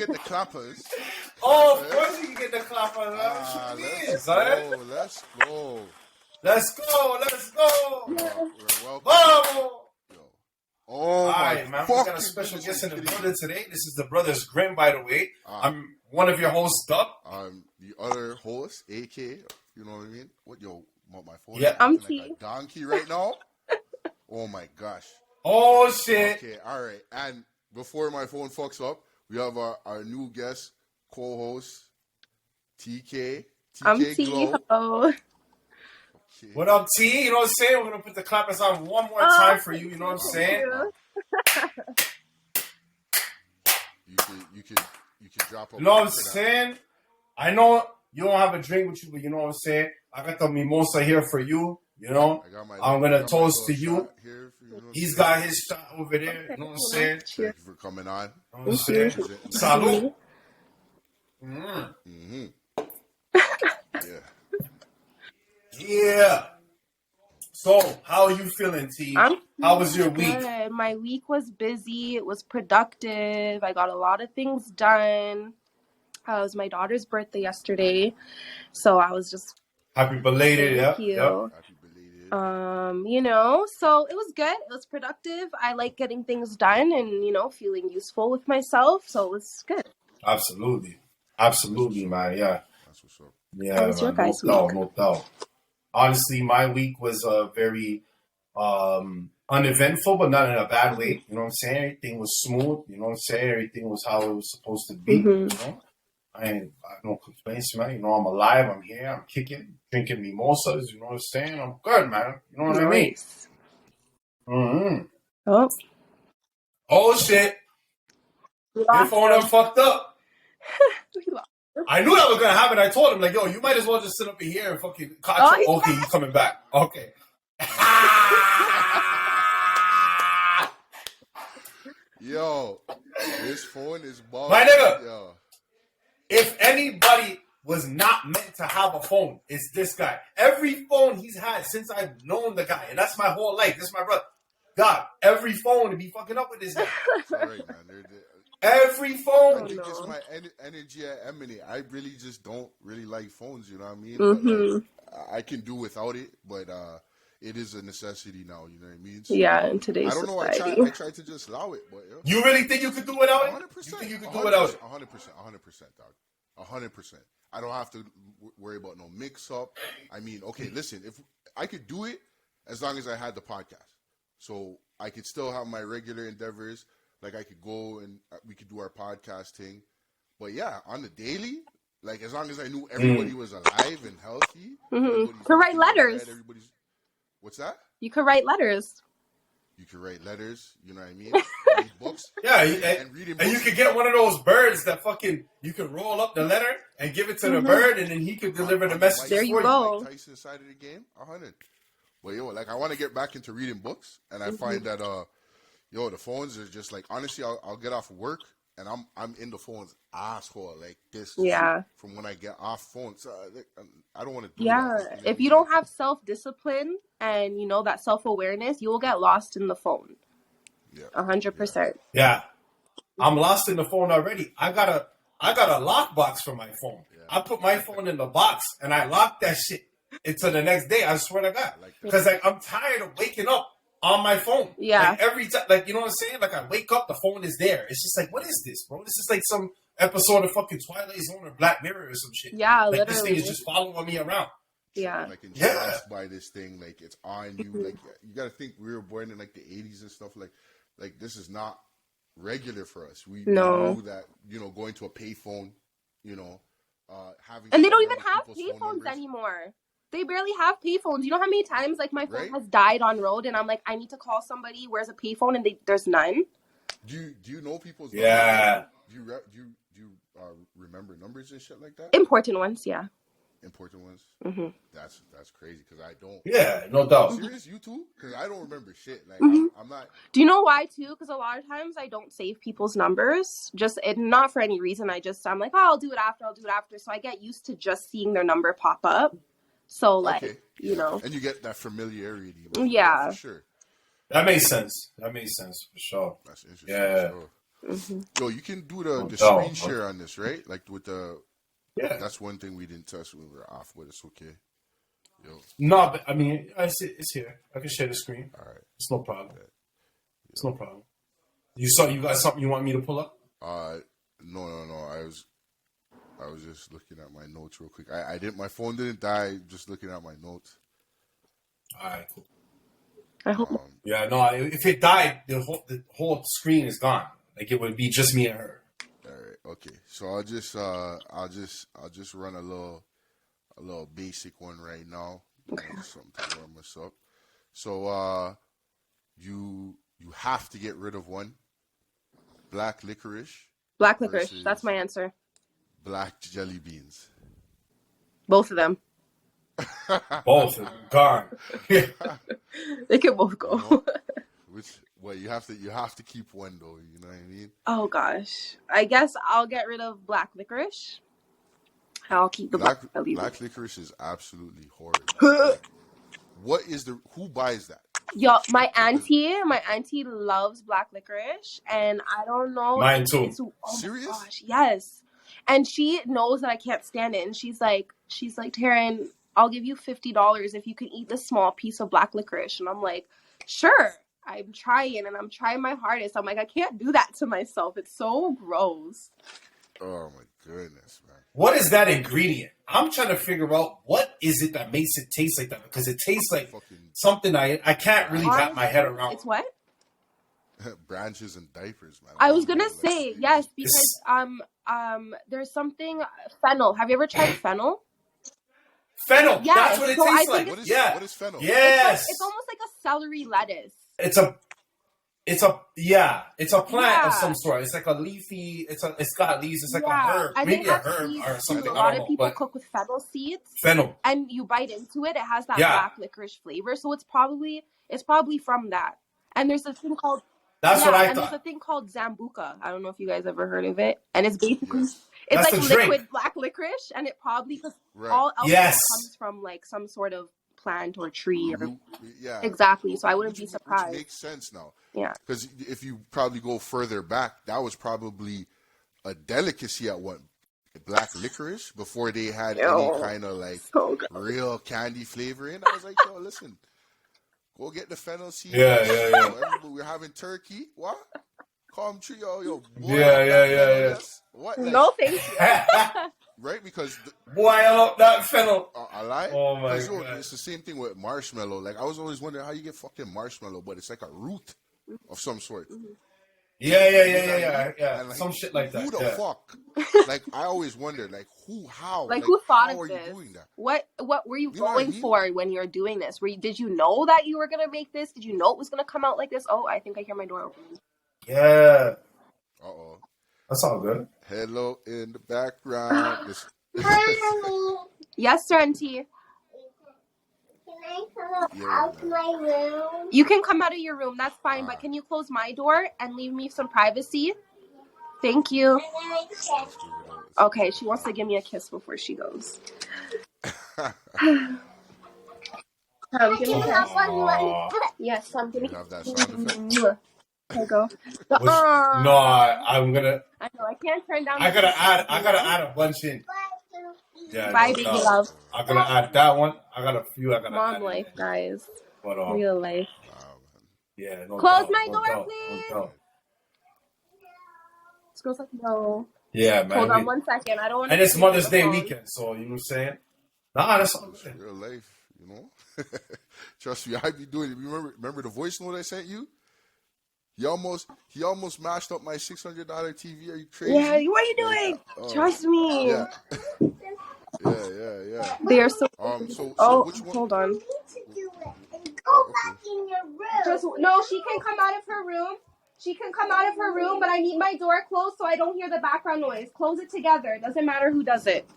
get the clappers. Oh, of course you can get the clappers. Let's go. Let's go. We're welcome. Vamos. Yo. Oh, all my right, man. We got a special guest in the building today. This is the Brothers Grimm, by the way. I'm one of your hosts, Doug. I'm the other host, AK. You know what I mean? My phone. Yeah, I'm like T. a donkey right now. Oh my gosh. Oh shit. Okay, all right. And before my phone fucks up, we have our new guest co-host, TK. I'm T. Glow. Hello. Okay. What up, T? You know what I'm saying? We're gonna put the clappers on one more time for you. You know what I'm saying? You can drop. You know what I'm saying? I know you don't have a drink with you, but you know what I'm saying? I got the mimosa here for you. You know, I'm gonna toast to you. He's got his shot over there. You know what I'm saying? Thank you for coming on. You know what I'm saying? Salud. Mm-hmm. Yeah. So, how are you feeling, T? How was your week? Good. My week was busy. It was productive. I got a lot of things done. It was my daughter's birthday yesterday, so I was just happy belated. Thank you. Happy belated. So it was good. It was productive. I like getting things done and feeling useful with myself. So it was good. Absolutely, man. Yeah. That's what's up. Yeah. How was your guys' week? No doubt. Honestly, my week was very uneventful, but not in a bad way. You know what I'm saying? Everything was smooth. You know what I'm saying? Everything was how it was supposed to be. Mm-hmm. You know? I have no complaints, man. I'm alive. I'm here. I'm kicking, drinking mimosas. You know what I'm saying? I'm good, man. You know what I mean? Mm-hmm. Oh, shit. Your phone done fucked up. I knew that was going to happen. I told him, like, yo, you might as well just sit up in here and fucking catch up. Okay, you coming back. Okay. Yo, this phone is bugged. My nigga. Yo. If anybody was not meant to have a phone, it's this guy. Every phone he's had since I've known the guy, and that's my whole life. This is my brother. God, every phone to be fucking up with this guy. It's all right, man. Every phone. I think it's my energy at Emily. I really just don't really like phones, you know what I mean? Mm-hmm. But, I can do without it, but it is a necessity now, you know what I mean? So, yeah, in today's society. I don't know, I tried to just allow it, but... You really think you could do without it? 100%. You think you could do without it? 100%, dog. 100%. I don't have to worry about no mix-up. I mean, okay, listen, if I could do it as long as I had the podcast. So I could still have my regular endeavors. Like, I could go and we could do our podcast thing. But, yeah, on the daily, like, as long as I knew everybody was alive and healthy. Mm-hmm. Could write letters. What's that? You could write letters. You could write letters, you know what I mean? Read books. Yeah, and you could get one of those birds that fucking, you could roll up the letter and give it to the bird, and then he could deliver the message. There you go. Like Tyson side of the game, 100. But, like, I want to get back into reading books, and I find that, the phones are just like, honestly, I'll get off work and I'm in the phone's asshole like this. Yeah. From when I get off phones, I don't want to do that. Yeah. If you don't have self-discipline and that self-awareness, you will get lost in the phone. Yeah. 100%. Yeah. I'm lost in the phone already. I got a lockbox for my phone. Yeah. I put my phone in the box and I lock that shit until the next day. I swear to God. Because I'm tired of waking up on my phone. Yeah. Like every time, like, you know what I'm saying? Like I wake up, the phone is there. It's just like, what is this, bro? This is like some episode of fucking Twilight Zone or Black Mirror or some shit. Yeah, like, literally. This thing is just following me around. Yeah. Like entranced by this thing, like it's on you. Like you got to think we were born in like the 80s and stuff. Like this is not regular for us. We knew that going to a payphone, having and they don't even have payphones anymore. They barely have payphones. You know how many times like my phone has died on road, and I'm like, I need to call somebody. Where's a payphone? And there's none. Do you know people's? Yeah. Numbers? Do you remember numbers and shit like that? Important ones, yeah. Important ones. Mm-hmm. That's crazy because I don't. Yeah, no doubt. Serious, you too? Because I don't remember shit. Like I'm not. Do you know why too? Because a lot of times I don't save people's numbers. Not for any reason. I'm like, oh, I'll do it after. So I get used to just seeing their number pop up. So like, and you get that familiarity. Yeah, for sure. That makes sense. For sure. That's interesting. Yeah. For sure. Mm-hmm. Yo, you can do the Oh, screen share on this, right? Like with the. yeah. That's one thing we didn't test when we were off, but it's okay. Yo, No, but I mean, it's here. I can share the screen. all right. It's no problem. It's no problem. You got something you want me to pull up? No. I was just looking at my notes real quick. I didn't. My phone didn't die. Just looking at my notes. All right, cool. I hope. Yeah, no. If it died, the whole screen is gone. Like it would be just me and her. All right. Okay. So I'll just run a little basic one right now. Okay. Something to warm us up. So you have to get rid of one. Black licorice. Black licorice. versus That's my answer. Black jelly beans. Both of them. Both of them gone. They can both go. You have to keep one though. You know what I mean? Oh gosh. I guess I'll get rid of black licorice. I'll keep the black licorice is absolutely horrible. What is who buys that? Yo, my auntie loves black licorice, and I don't know. Mine too. Serious? My gosh, yes. And she knows that I can't stand it, and she's like, Taryn, I'll give you $50 if you can eat this small piece of black licorice. And I'm like, sure. I'm trying, and I'm trying my hardest. I'm like, I can't do that to myself. It's so gross. Oh my goodness, man. What is that ingredient? I'm trying to figure out what is it that makes it taste like that, because it tastes like something I can't really wrap my head around. It's what? Branches and diapers, man. I was gonna say yes, because there's something fennel. Have you ever tried fennel? Fennel. Yes. That's what it So tastes I like. think What is fennel? Yes. It's almost like a celery lettuce. It's a plant of some sort. It's like a leafy. It's got leaves. It's like a herb, maybe a herb or something. A lot of people cook with fennel seeds. Fennel, and you bite into it. It has that black licorice flavor. So it's probably from that. And there's a thing called what I thought. There's a thing called Zambuca. I don't know if you guys ever heard of it. And it's basically it's That's like liquid drink. Black licorice, and it probably because all alcohol comes from like some sort of plant or tree or exactly. So I wouldn't be surprised. Which makes sense now. Yeah. Because if you probably go further back, that was probably a delicacy at one black licorice before they had any kind of like real candy flavoring. I was like, yo, listen, go get the fennel seed. Yeah. We're having turkey. What? Come tree, yo. Boy, Yeah. What? No, thank you. Right? Because boil up that fennel. I lie. Oh my God. God. It's the same thing with marshmallow. Like I was always wondering how you get fucking marshmallow, but it's like a root of some sort. Yeah. And like, some shit like that. Who the fuck? Like I always wondered, like how? Like who thought how of are this? You doing that? What were you going for when you were doing this? Did you know that you were gonna make this? Did you know it was gonna come out like this? Oh, I think I hear my door opening. Yeah. Uh-oh. That's all good. Hello in the background. Yes, sir, auntie. Can I come out my room? You can come out of your room. That's fine. But can you close my door and leave me some privacy? Thank you. Okay, she wants to give me a kiss before she goes. Give me a kiss. Yes, give me. You have that sound effect? There you go. No, I'm gonna. I know I can't turn down. I gotta add a bunch in. Yeah. Bye, baby love. I'm gonna add that one. I got a few. I gotta. Mom life, guys. But real life. Yeah. No Close doubt, my no door, doubt, please. No doubt. This girl's like, no. Yeah, man. Hold on 1 second. I don't want. And it's Mother's Day weekend, so you know what I'm saying. Nah, that's all good. Real life, you know. Trust me, I be doing it. Remember the voice note I sent you? He almost mashed up my $600 TV. Are you crazy? Yeah, what are you doing? Trust me. Yeah. Yeah. They are so. So which one? Hold on. Go back in your room. No, she can come out of her room. She can come out of her room, but I need my door closed so I don't hear the background noise. Close it together. It doesn't matter who does it.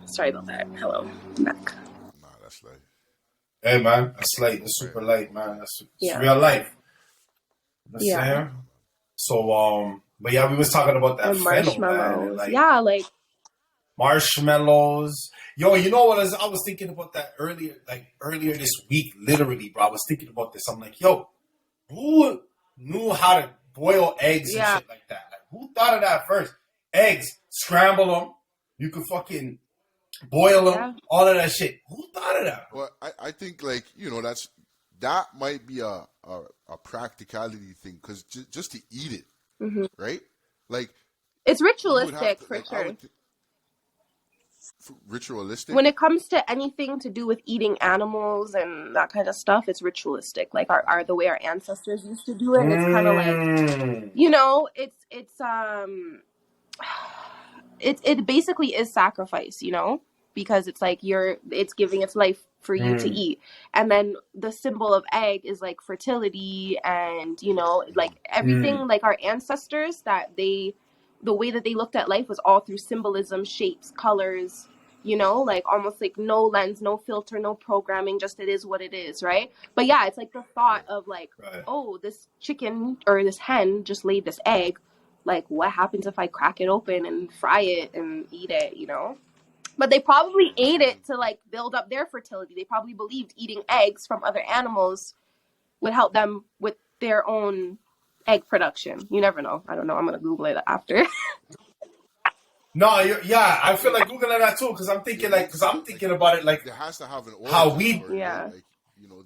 Sorry about that. Hello. I'm back. Nah, that's life. Hey, man. That's late. That's super late, man. That's real life. Saying? So, but yeah, we was talking about that marshmallows. Fennel, like marshmallows. Yo, you know what? I was thinking about that earlier this week, literally, bro. I was thinking about this. I'm like, yo, who knew how to boil eggs and shit like that. Like, who thought of that first? Eggs, scramble them. You could fucking boil them. All of that shit. Who thought of that? Well, I think like that might be a practicality thing because just to eat it, right? Like it's ritualistic for sure. Ritualistic. When it comes to anything to do with eating animals and that kind of stuff, it's ritualistic. Like our the way our ancestors used to do it. It's kind of like, it basically is sacrifice, because it's like it's giving its life for you to eat. And then the symbol of egg is like fertility and, like everything, like our ancestors the way that they looked at life was all through symbolism, shapes, colors, like almost like no lens, no filter, no programming, just it is what it is, right? But yeah, it's like the thought of like, oh, this chicken or this hen just laid this egg. Like, what happens if I crack it open and fry it and eat it, But they probably ate it to like build up their fertility. They probably believed eating eggs from other animals would help them with their own egg production. You never know. I don't know. I'm going to Google it after. No, I feel like Googling that too because I'm thinking I'm thinking about it like there has to have an origin how we, like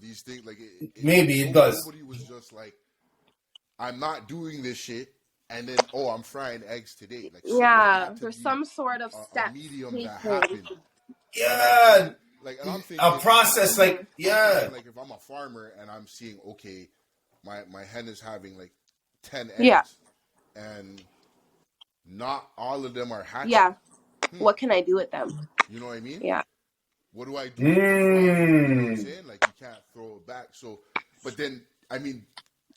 these things like maybe it does. Nobody was just like, I'm not doing this shit, and then I'm frying eggs today. Like there's some sort of a medium that happened. Yeah, like and I'm thinking a process. Like like if I'm a farmer and I'm seeing my hen is having like 10 eggs. Yeah. And not all of them are hatching. Yeah. What can I do with them? You know what I mean? Yeah. What do I do with them? You know what I'm saying? Like, you can't throw it back. So, but then, I mean,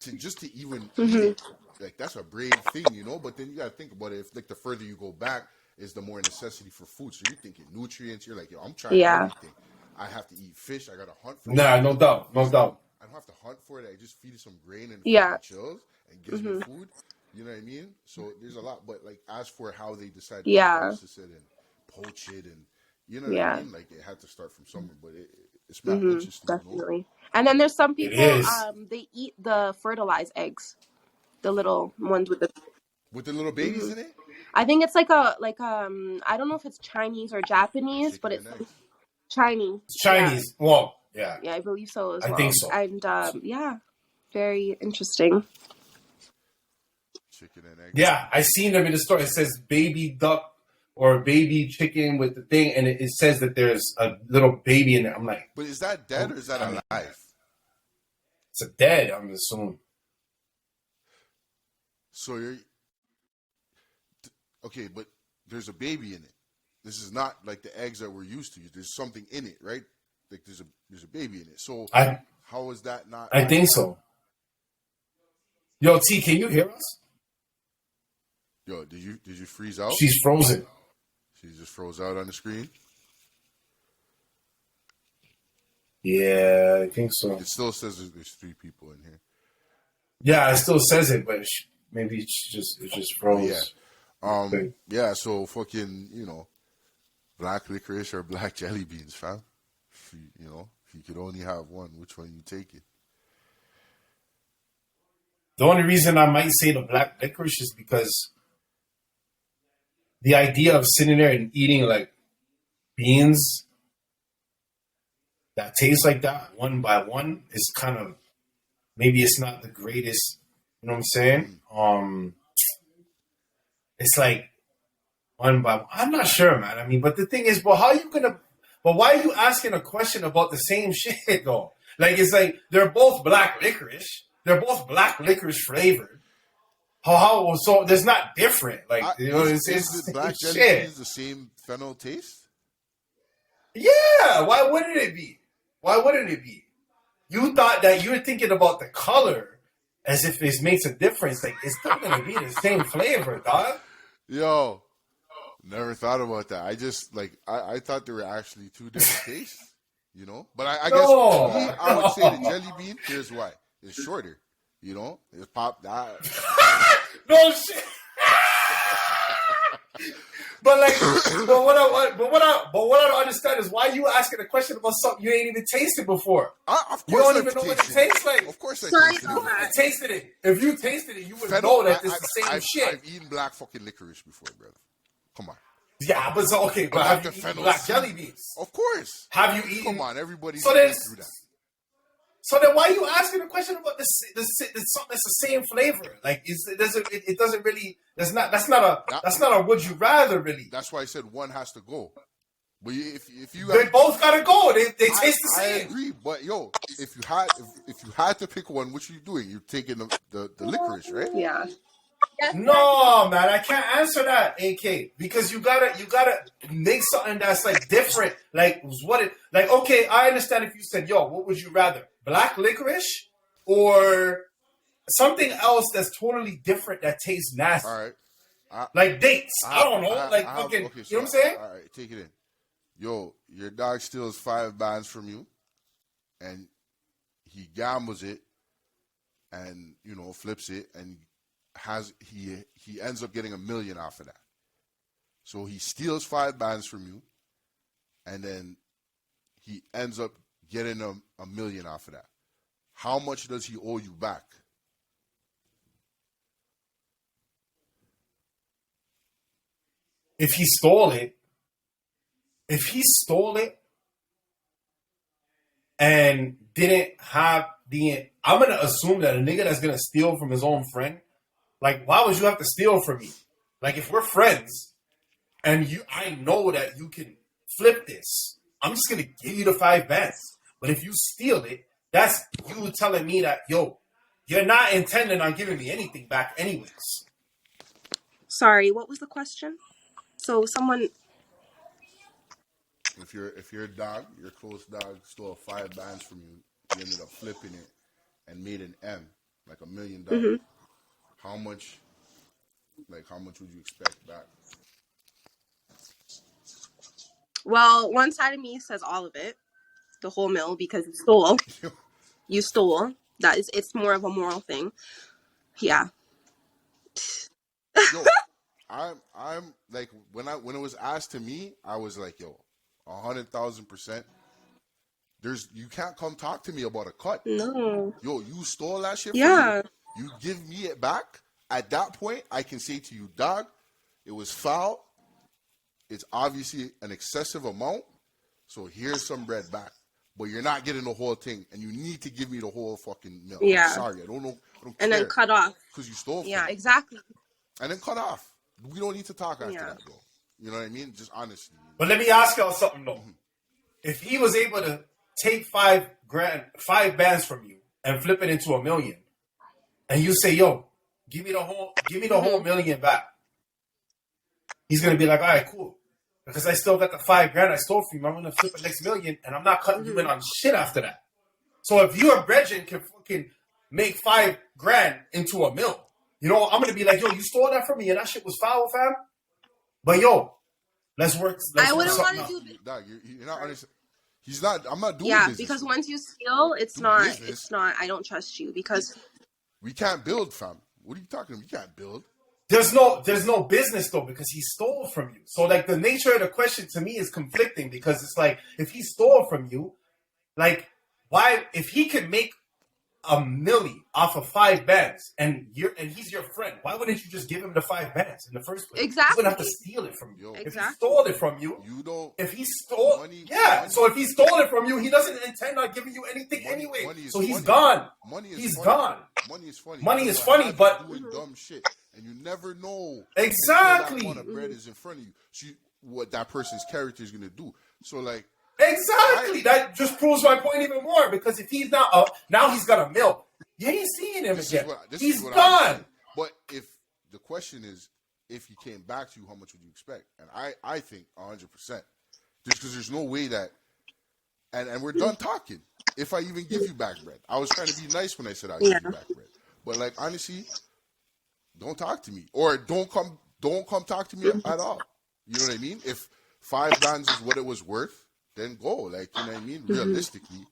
to even eat it, like, that's a brave thing, But then you got to think about it. If, like, the further you go back is the more necessity for food. So you're thinking nutrients. You're like, I'm trying everything. I have to eat fish. I got to hunt for it. Nah, no doubt. No doubt. I don't have to hunt for it. I just feed it some grain and chills and gives me food. You know what I mean? So there's a lot, but like as for how they decide to process it and poach it, and what I mean, like it had to start from somewhere. But it's not interesting, definitely. And then there's some people they eat the fertilized eggs, the little ones with the little babies in it. I think it's like I don't know if it's Chinese or Japanese, Chicken but it's and eggs. Chinese. It's Chinese. Yeah. Well, yeah. Yeah, I believe so as well. I think so. And very interesting. Chicken and eggs. Yeah, I seen them in the store. It says baby duck or baby chicken with the thing, and it says that there's a little baby in there. I'm like, but is that dead or is that alive? It's a dead, I'm assuming. So you're okay, but there's a baby in it. This is not like the eggs that we're used to. There's something in it, right? Like there's a baby in it. So how is that not? I think so. Yo, T, can you hear us? Yo, did you freeze out? She's frozen. She just froze out on the screen. Yeah, I think so. It still says there's 3 people in here. Yeah, it still says it, but maybe it just froze. Yeah. So fucking, black licorice or black jelly beans, fam. If you could only have one, which one you take it? The only reason I might say the black licorice is because the idea of sitting there and eating like beans that taste like that one by one is kind of, maybe it's not the greatest, you know what I'm saying? It's like one by one. I'm not sure, man. I mean, but the thing is, why are you asking a question about the same shit though? Like, it's like, they're both black licorice. They're both black licorice flavored. So there's not different. Like, is the black jelly beans the same fennel taste? Yeah. Why wouldn't it be? You thought that you were thinking about the color as if it makes a difference. Like, it's still gonna be the same flavor, dog. Yo, never thought about that. I just I thought there were actually 2 different tastes. But I guess I would say the jelly bean. Here's why: it's shorter. It's pop that. No shit. But what what I don't understand is why you asking a question about something you ain't even tasted before. Of You course don't I've even know what it tasted it. tastes like. Of course I Sorry tasted about it. that. You tasted it. If you tasted it, you would Fennel, know that it's the same shit. I've eaten black fucking licorice before, brother. Come on. Yeah, but so, okay, but I have got you the eaten fennel black seed. jelly beans? Of course. Have you eaten? Come on, everybody's So been then, through that. so then, why are you asking a question about this? Something that's the same flavor. Like it doesn't really. That's not a would you rather really. That's why I said one has to go. But if you They both gotta go. They taste the I same. agree, but yo, if you had to pick one, what you doing? You're taking the licorice, right? Yeah. No, man, I can't answer that, AK, because you gotta make something that's like different. Like okay, I understand if you said, yo, what would you rather? Black licorice or something else that's totally different that tastes nasty? All right. Like dates. I don't know. I Like have- fucking okay, you know what I'm saying? All right, take it in. Yo, your dog steals 5 bands from you, and he gambles it, and flips it, and he ends up getting $1 million off of that. So he steals 5 bands from you, and then he ends up getting $1 million off of that. How much does he owe you back? If he stole it and didn't have I'm gonna assume that a nigga that's gonna steal from his own friend, like, why would you have to steal from me? Like, if we're friends and I know that you can flip this, I'm just gonna give you the 5 bands. But if you steal it, that's you telling me that, yo, you're not intending on giving me anything back anyways. Sorry, what was the question? So someone. If your dog, your close dog, stole 5 bands from you, you ended up flipping it and made an M, like $1 million. Mm-hmm. How much would you expect back? Well, one side of me says all of it, the whole mill, because you stole. You stole. It's more of a moral thing. Yeah. Yo, I'm like when it was asked to me, I was like, yo, 100,000%. You can't come talk to me about a cut. No. Yo, you stole that shit. Yeah. From me. You give me it back. At that point, I can say to you, dog, it was foul. It's obviously an excessive amount. So here's some bread back. But you're not getting the whole thing, and you need to give me the whole fucking meal. Yeah. I'm sorry, I don't know. I don't And care. then cut off. Because you stole from Yeah, me. exactly. And then cut off. We don't need to talk after Yeah. that, though. You know what I mean? Just honestly. But let me ask y'all something though. If he was able to take 5 bands from you and flip it into $1 million, and you say, yo, give me the whole $1 million back, he's gonna be like, all right, cool. Because I still got the 5 grand I stole from you, I'm gonna flip the next $1 million, and I'm not cutting you in on shit after that. So if you or Bregin can fucking make 5 grand into $1 million, I'm gonna be like, yo, you stole that from me, and that shit was foul, fam. But yo, let's work. I wouldn't want to do. Dog, you're not understanding. He's not. I'm not doing Yeah, business. because once you steal, it's not. I don't trust you because we can't build, fam. What are you talking about? We can't build. There's no business though, because he stole from you. So like the nature of the question to me is conflicting, because it's like, if he stole from you, like, why, if he could make $1 million off of 5 bands and he's your friend, why wouldn't you just give him the 5 bands in the first place? Exactly. You wouldn't have to steal it from you. Yo, If he stole it from you, you don't. if he stole, money, so if he stole it from you, he doesn't intend on giving you anything anyway. So he's gone. He's gone. Money is funny. Money is funny, but doing dumb shit, and you never know exactly until that pot of bread is in front of you. So what that person's character is gonna do. So like. Exactly. That just proves my point even more, because if he's not up, now he's got $1 million. You ain't seeing him again. He's gone. But if the question is, if he came back to you, how much would you expect? And I think 100%. Just because there's no way that, and we're done talking. If I even give you back bread, I was trying to be nice when I said I'd give you back bread. But like honestly, don't talk to me, or don't come talk to me at all. You know what I mean? If 5 bands is what it was worth, then go. Like, you know what I mean? Realistically,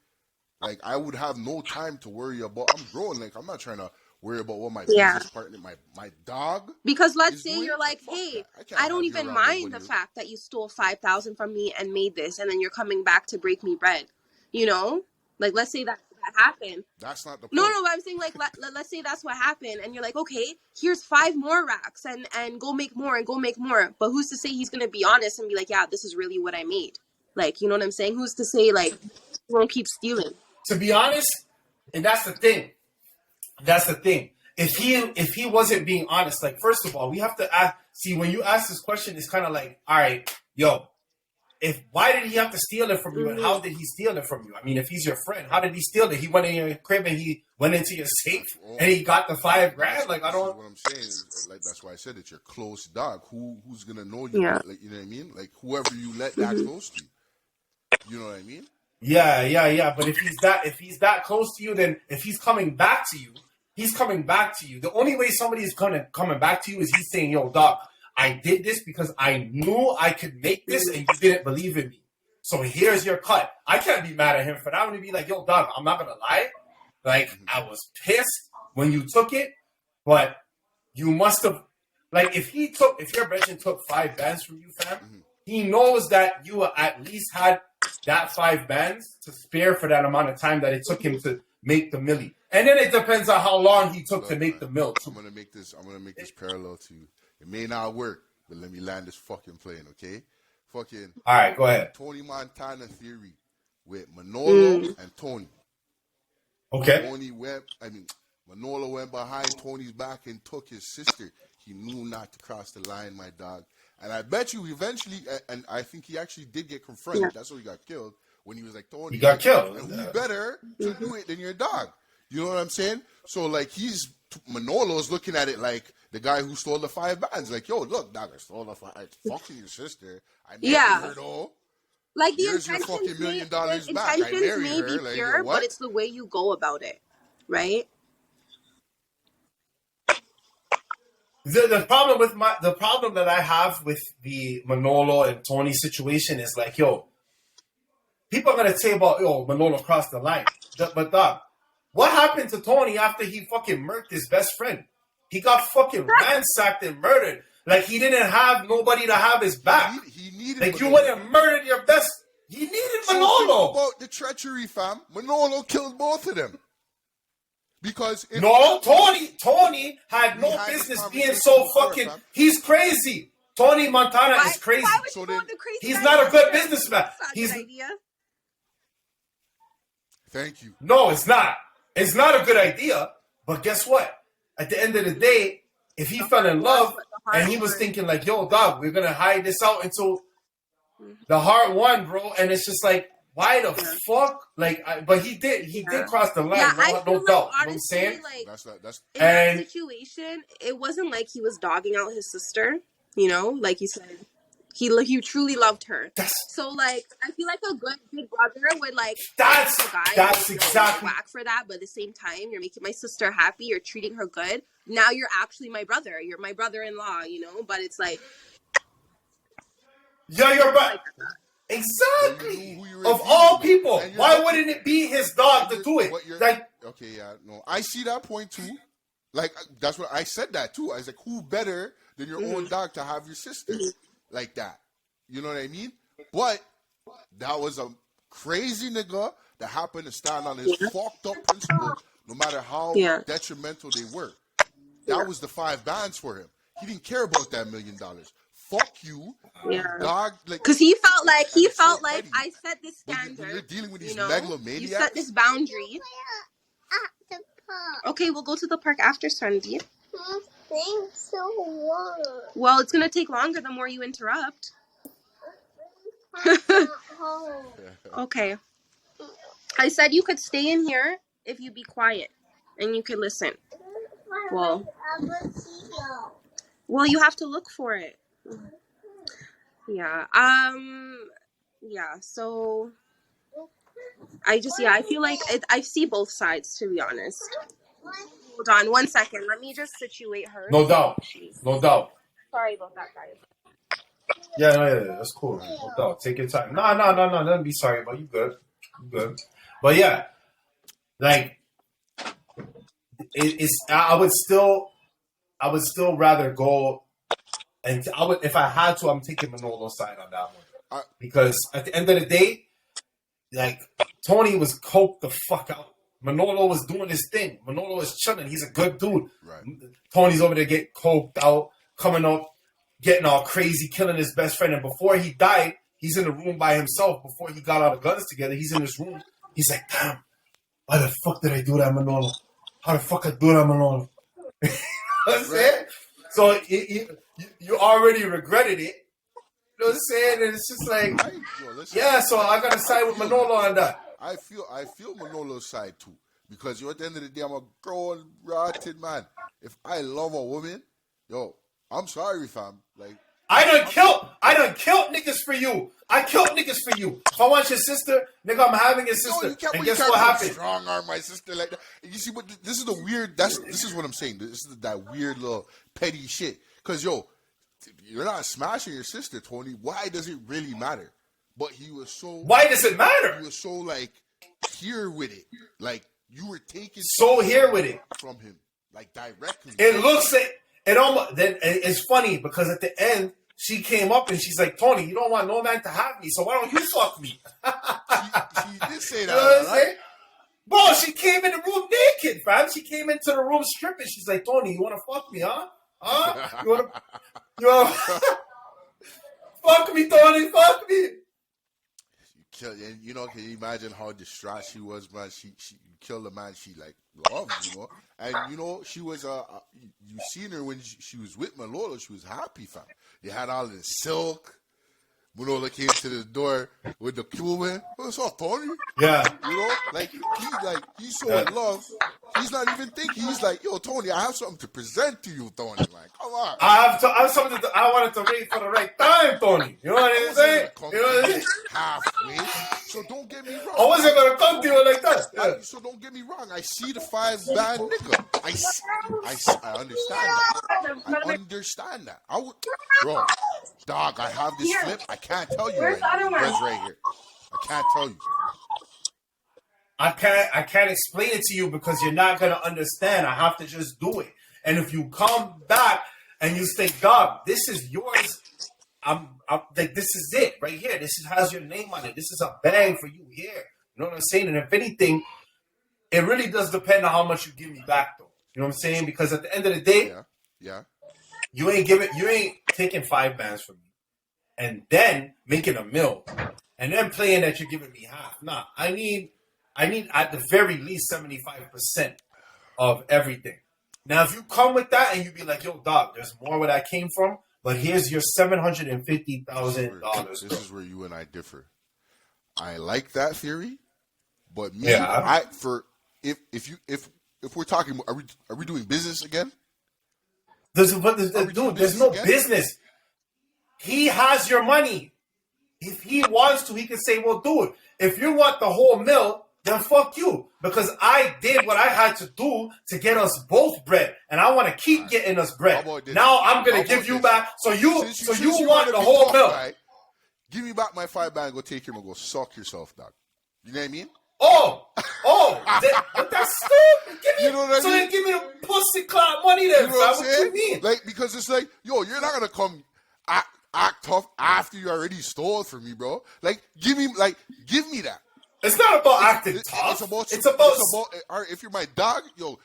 like, I would have no time to worry about. I'm grown. Like, I'm not trying to worry about what my Yeah. business partner, my dog. Because let's is say doing? you're like, Fuck hey, that. can't I don't have you even around mind nobody the who- fact that you stole 5,000 from me and made this, and then you're coming back to break me bread. You know, like let's say that happened. That's not the No, point. but I'm saying like let's say that's what happened, and you're like, okay, here's 5 more racks, and go make more and go make more. But who's to say he's gonna be honest and be like, yeah, this is really what I made? Like, you know what I'm saying? Who's to say like he won't keep stealing? To be honest, and that's the thing. That's the thing. If he wasn't being honest, like first of all, we have to ask. See, when you ask this question, it's kind of like, all right, yo, why did he have to steal it from you, and how did he steal it from you? I mean, if he's your friend, how did he steal it? He went in your crib and he went into your safe and he got the $5,000. Like I don't. What I'm saying is, like that's why I said it's your close dog. Who's gonna know you? Yeah. Like, you know what I mean? Like whoever you let that close to you. You know what I mean? Yeah. But if he's that close to you, then if he's coming back to you, he's coming back to you. The only way somebody is coming back to you is he's saying, yo, dog, I did this because I knew I could make this and you didn't believe in me. So here's your cut. I can't be mad at him for that. I'm going to be like, yo, dog, I'm not going to lie. Like, I was pissed when you took it, but you must have, like, if your Benjamin took 5 bands from you, fam, he knows that you at least had that 5 bands to spare for that amount of time that it took him to make the milli. And then it depends on how long he took to make the mill, too. I'm gonna make this parallel to you. It may not work, but let me land this fucking plane, okay? Fucking. All right, go ahead. Tony Montana theory with Manolo and Tony. Okay. Manolo went behind Tony's back and took his sister. He knew not to cross the line, my dog. And I bet you eventually, and I think he actually did get confronted. Yeah. That's why he got killed. When he was like, Tony, he got killed. And who better to do it than your dog? You know what I'm saying? So, like, Manolo's looking at it like the guy who stole the 5 bands. Like, yo, look, dog, I stole the 5. Fucking your sister. I married her, though. Like, the Here's your fucking $1 million back. Intentions may be pure, like, but it's the way you go about it, right? The problem that I have with the Manolo and Tony situation is like, yo, people are gonna say about, yo, Manolo crossed the line. But dog, what happened to Tony after he fucking murked his best friend? He got fucking ransacked and murdered. Like he didn't have nobody to have his back. He needed like Manolo. You went and murdered your best. He needed Manolo. About the treachery, fam. Manolo killed both of them. Because Tony had no business being so fucking. He's crazy. Tony Montana is crazy. Why would you go the crazy he's not a good businessman. He's an idea. Thank you. No, it's not. It's not a good idea. But guess what? At the end of the day, if he fell in love and he was thinking like, yo, dog, we're going to hide this out until the heart won, bro. And it's just like, why the fuck? Like, but he did cross the line. No doubt. Honestly, you know what I'm saying? Like, that's in that situation, it wasn't like he was dogging out his sister, you know, like you said. He truly loved her. So, like, I feel like a good big brother would, like, that's the guy that's exactly whack for that, but at the same time, you're making my sister happy, you're treating her good. Now you're actually my brother. You're my brother-in-law, you know? But it's like... Yeah, you're right. Exactly. Of all people, why wouldn't it be his dog to do it? Like, okay, yeah, no, I see that point too. Like that's what I said that too. I was like, who better than your own dog to have your sister like that? You know what I mean? But that was a crazy nigga that happened to stand on his fucked up principle, no matter how detrimental they were. That was the 5 bands for him. He didn't care about that $1 million. Fuck you, dog. Like, because he felt like I set this standard. When you're dealing with these megalomaniacs, you set this boundary. Okay, we'll go to the park after Sunday. So long. Well, it's gonna take longer the more you interrupt. Okay. I said you could stay in here if you be quiet and you could listen. Well, you have to look for it. Yeah. Yeah. So I feel like I see both sides, to be honest. Hold on 1 second. Let me just situate her. No doubt. Sorry about that, guys. Yeah, that's cool. No doubt. Take your time. No. Don't be sorry, but you good. But yeah, like I would still rather go, and I would, if I had to, I'm taking Manolo's side on that one. Because at the end of the day, like, Tony was coked the fuck out. Manolo was doing his thing. Manolo is chilling. He's a good dude. Right. Tony's over there getting coked out, coming up, getting all crazy, killing his best friend. And before he died, he's in the room by himself. Before he got all the guns together, he's in his room. He's like, damn, why the fuck did I do that, Manolo? How the fuck I do that, Manolo? You know what I'm saying? So you already regretted it. You know what I'm saying? And it's just like, yeah, so I got to side with Manolo on that. I feel Manolo's side too. Because at the end of the day, I'm a grown, rotten man. If I love a woman, yo, I'm sorry, fam. Like, I done killed niggas for you. I killed niggas for you. If I want your sister, nigga, I'm having your sister. No, and guess what happened? Strong arm my sister like that. You see, but this is the weird. This is what I'm saying. This is that weird little petty shit. Cause yo, you're not smashing your sister, Tony. Why does it really matter? But he was so. Why does it matter? He was so like here with it, like you were taking so here with it from him, like directly. It looks like it almost. Then it's funny because at the end she came up and she's like, Tony, you don't want no man to have me, so why don't you fuck me? she did say that. You know what I'm saying? Bro, she came in the room naked, fam. She came into the room stripping. She's like, Tony, you want to fuck me, huh? Huh? You want to fuck me, Tony? Fuck me. And you know, can you imagine how distraught she was, man? She killed a man she like loved, you know. And you know, she was you seen her when she was with Manolo. She was happy, fam. They had all the silk. Manolo came to the door with the Cuban. What's up, Tony? Yeah. You know, like he's so in love. He's not even thinking. He's like, yo, Tony, I have something to present to you, Tony. Like, come on. I have something. I wanted to wait for the right time, Tony. You know what I'm saying? You know what I mean? Halfway. So don't get me wrong. I wasn't gonna come to you like that. Yeah. So don't get me wrong. I see the 5-band nigga. I understand that. I understand that. I would, bro, dog. I have this flip. I can't tell you. Where's the other one? It's right here. I can't tell you. I can't explain it to you because you're not gonna understand. I have to just do it. And if you come back and you say, dog, this is yours. I'm like, this is it right here. Has your name on it. This is a bang for you here. You know what I'm saying? And if anything, it really does depend on how much you give me back, though. You know what I'm saying? Because at the end of the day, yeah, you ain't taking 5 bands from me and then making a mill and then playing that you're giving me half. Nah, I need at the very least 75% of everything. Now, if you come with that and you be like, yo, dog, there's more where that came from, but here's your $750,000. This is where you and I differ. I like that theory, but me, if we're talking, are we doing business again? There's no business. He has your money. If he wants to, he can say, well, do it. If you want the whole mill, then fuck you. Because I did what I had to do to get us both bread. And I want to keep getting us bread. Now I'm going to give you back. So you want the whole mill. Right? Give me back my 5-band and go take him and go suck yourself, dog. You know what I mean? That's stupid. You know what I mean? So then give me the pussy clout money then. You know what you mean? Like, because it's like, yo, you're not going to come act tough after you already stole it from me, bro. Like, give me that. It's not about acting tough. It's about all right, if you're my dog, yo,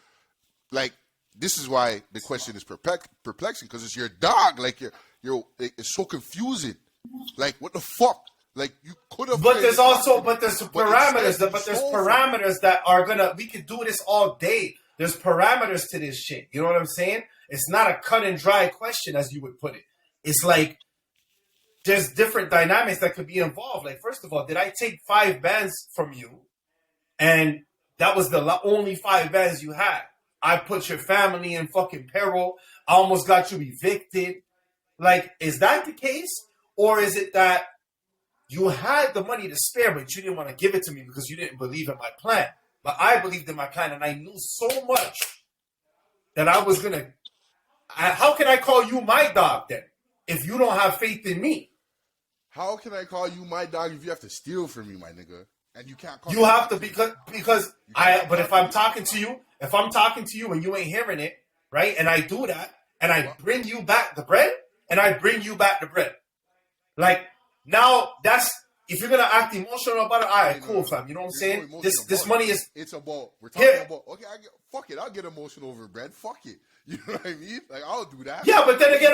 like, this is why the question is perplexing, because it's your dog. Like, it's so confusing. Like, what the fuck? Like, you could have. But there's parameters that are we could do this all day. There's parameters to this shit. You know what I'm saying? It's not a cut and dry question, as you would put it. It's like, there's different dynamics that could be involved. Like, first of all, did I take 5 bands from you and that was the only 5 bands you had? I put your family in fucking peril. I almost got you evicted. Like, is that the case? Or is it that you had the money to spare, but you didn't want to give it to me because you didn't believe in my plan? But I believed in my plan, and I knew so much that I was going to... How can I call you my dog then if you don't have faith in me? How can I call you my dog if you have to steal from me, my nigga? And you can't call you have to because but if I'm talking to you if I'm talking to you and you ain't hearing it, right? And I do that, and I bring you back the bread, like now that's if you're gonna act emotional about it, all right, cool, fam. You know what I'm saying? This money is. It's about we're talking about. Okay, fuck it. I'll get emotional over bread. Fuck it. You know what I mean? Like I'll do that. Yeah, but then again,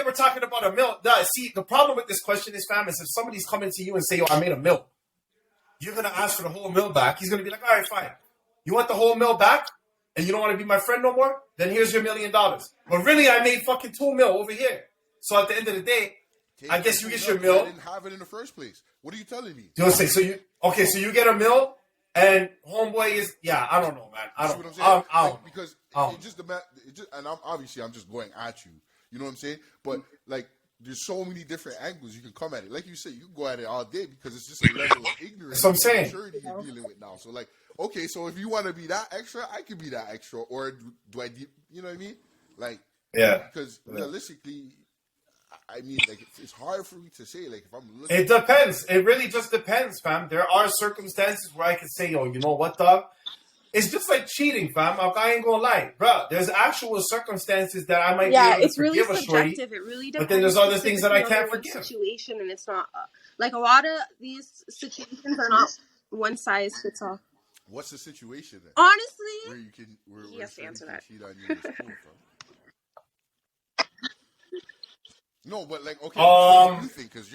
we're talking about a meal. See, the problem with this question is, fam, is if somebody's coming to you and say, "Yo, I made a meal," you're gonna ask for the whole meal back. He's gonna be like, "All right, fine. You want the whole meal back, and you don't want to be my friend no more? Then here's your $1 million." But really, I made fucking $2 million over here. So at the end of the day, I guess you get your meal. I didn't have it in the first place. What are you telling me? You know what I'm saying? So you get a meal, and homeboy is I don't know, man. I don't. See what I'm saying? Because and I'm just going at you. You know what I'm saying? But like, there's so many different angles you can come at it. Like you said, you can go at it all day because it's just a level of ignorance. That's what I'm saying. Maturity you're dealing with now. So like, okay, so if you want to be that extra, I can be that extra, or do I? You know what I mean? Like, because realistically. I mean, like, it's hard for me to say, like, if I'm listening. It depends. It really just depends, fam. There are circumstances where I can say, yo, you know what, dog? It's just like cheating, fam. I ain't gonna lie. Bro, there's actual circumstances that I might be able to forgive really subjective. It really depends. But then there's other things that I can't forgive. Situation, and it's not, like, a lot of these situations are not one size fits all. What's the situation then? Honestly? Where you can, where he has to answer that. Cheat on you in school, fam? No, but like okay. You think, if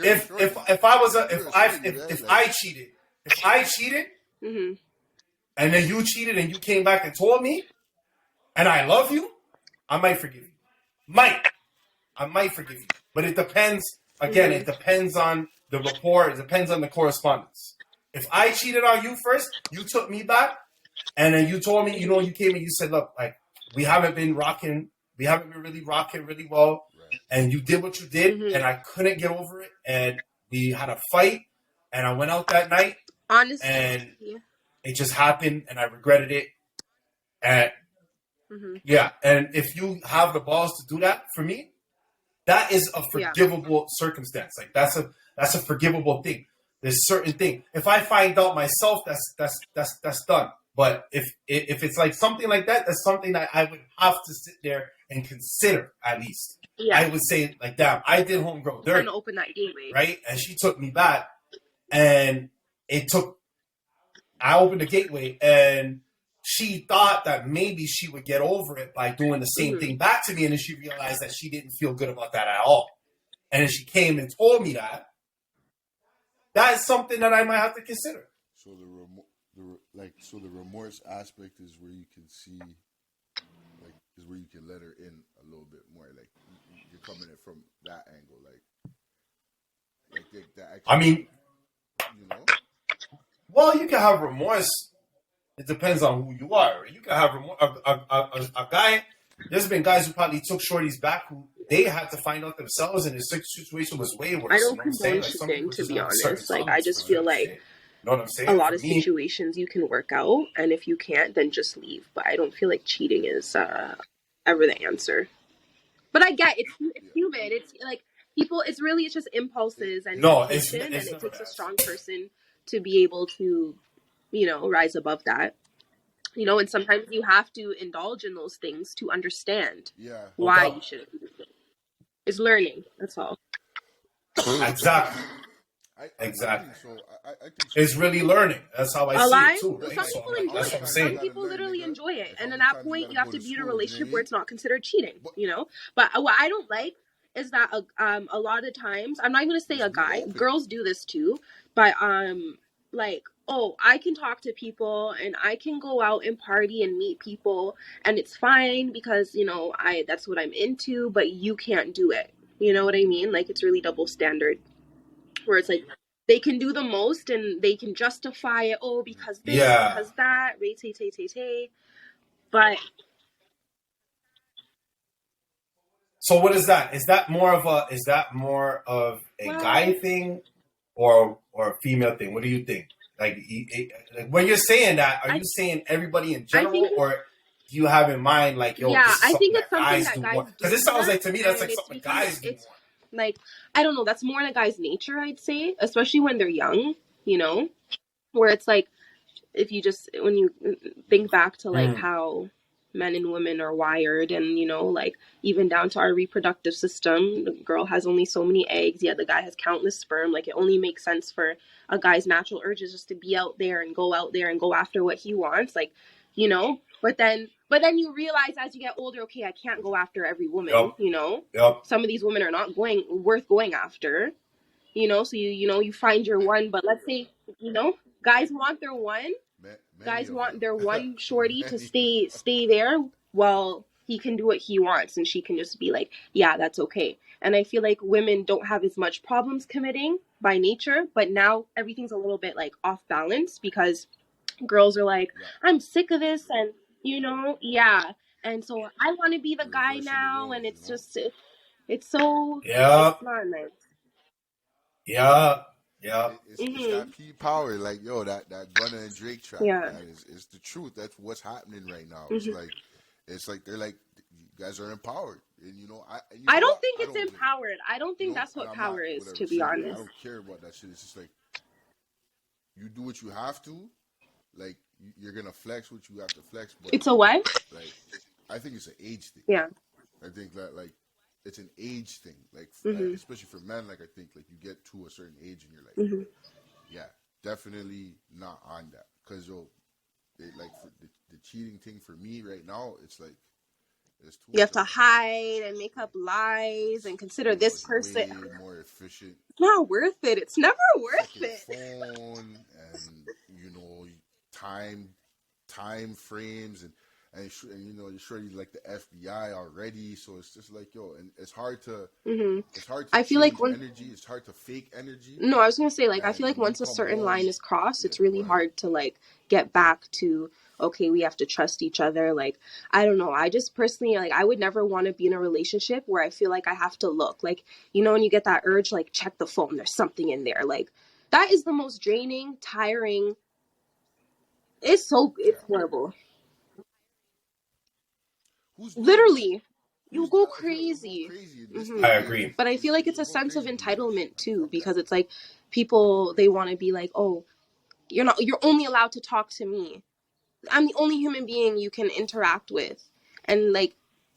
I cheated, mm-hmm. and then you cheated and you came back and told me, and I love you, I might forgive you. I might forgive you, but it depends. Again, mm-hmm. It depends on the rapport. It depends on the correspondence. If I cheated on you first, you took me back, and then you told me, you came and you said, look, like we haven't been really rocking really well. And you did what you did, mm-hmm. and I couldn't get over it, and we had a fight, and I went out that night, honestly, and it just happened, and I regretted it, and mm-hmm. And if you have the balls to do that for me, that is a forgivable circumstance. Like that's a forgivable thing. There's certain thing. If I find out myself, that's done. But if it's like something like that, that's something that I would have to sit there and consider at least. Yeah. I would say, like, damn, I did homegirl dirty. To open that gateway. Right? And she took me back. And I opened the gateway, and she thought that maybe she would get over it by doing the same thing back to me. And then she realized that she didn't feel good about that at all. And then she came and told me that. That is something that I might have to consider. So the remorse aspect is where you can see, like, is where you can let her in a little bit more. Like, you're coming in from that angle, I mean, you know. Well, you can have remorse. It depends on who you are. You can have remorse. A guy. There's been guys who probably took shorties back who they had to find out themselves, and the situation was way worse. I don't condone cheating, to be honest. Like, I just feel like. You know what I'm saying? A lot of situations you can work out, and if you can't, then just leave. But I don't feel like cheating is ever the answer. But I get it's human. It's like people. It's just impulses and it's and it takes a strong person to be able to, rise above that. And sometimes you have to indulge in those things to understand why you shouldn't do it. It's learning. That's all. Exactly. Exactly. I think so. It's really learning. That's how I see it too. Right? Some people enjoy it. Some people literally enjoy it. And at that point, you have to be in a relationship where it's not considered cheating, But what I don't like is that a lot of times, I'm not going to say a guy, girls do this too, but like, oh, I can talk to people and I can go out and party and meet people and it's fine because, that's what I'm into, but you can't do it. You know what I mean? Like, it's really double standard. Where it's like they can do the most and they can justify it. Oh, because this, because that. But so, what is that? Is that more of a guy thing or a female thing? What do you think? Like when you're saying that, are you saying everybody in general, or do you have in mind like, yo? Yeah, I think it's something that guys do. Because it sounds like to me that's like something guys do. Like, I don't know, that's more in a guy's nature, I'd say, especially when they're young, where it's like, if you just, when you think back to like Mm. how men and women are wired, and you know, like even down to our reproductive system, the girl has only so many eggs, yeah, the guy has countless sperm. Like it only makes sense for a guy's natural urges just to be out there and go out there and go after what he wants, like, you know. But then you realize as you get older, okay, I can't go after every woman, Yep. you know. Yep. Some of these women are not going worth going after, you know. So you know, you find your one. But let's say, you know, guys want their one, Many guys of want their them. one shorty to Many. stay there while he can do what he wants, and she can just be like, yeah, that's okay. And I feel like women don't have as much problems committing by nature, but now everything's a little bit like off balance because girls are like, Yeah. I'm sick of this, and you know, yeah. And so I want to be the They're guy reversing the now, roles, and you it's know? just it's so, it's Yep. not nice. Yep. Yep. It's that Hmm. P power, like yo, that Gunna and Drake track, Yeah. man. Is the truth. That's what's happening right now. Hmm. It's like they're like, you guys are empowered, and you know, and you I know don't what? think I it's don't blame them. empowered. I don't You think know, that's and what I'm not power is, whatever to be saying I honest. don't care about that shit. It's just like you do what you have to, like you're gonna flex what you have to flex, but It's a what? like I think it's an age thing. Yeah. I think that like it's an age thing, like Hmm. especially for men. Like I think like you get to a certain age and you're like, Hmm. yeah, definitely not on that. Cause yo, like for the cheating thing for me right now, it's like it's too You have much to of a hassle. hide and make up lies and consider You know, this it's person. way more efficient. It's not worth it. It's never worth Check your it. phone and you know time time frames and you know you're sure you like the FBI already, so it's just like yo, and Hmm. it's hard to I feel like change when, energy. It's hard to fake energy. no, I was gonna say, like, I And feel like when you once a come certain line home, is crossed, yeah, it's really go ahead. hard to like get back to, okay, we have to trust each other. Like, I don't know. I just personally, like, I would never want to be in a relationship where I feel like I have to look. Like, you know, when you get that urge, like, check the phone, there's something in there. Like, that is the most draining, tiring. Yeah, It's horrible. who's doing that? Literally, you Who's go I feel like you'll go crazy. crazy in this day Hmm. I and age. agree. But I feel like it's a You'll go sense of crazy doing that shit. entitlement Like too, fuck that. because it's like people, they want to be like, oh, you're only allowed to talk to me. I'm the only human being you can interact with. And like,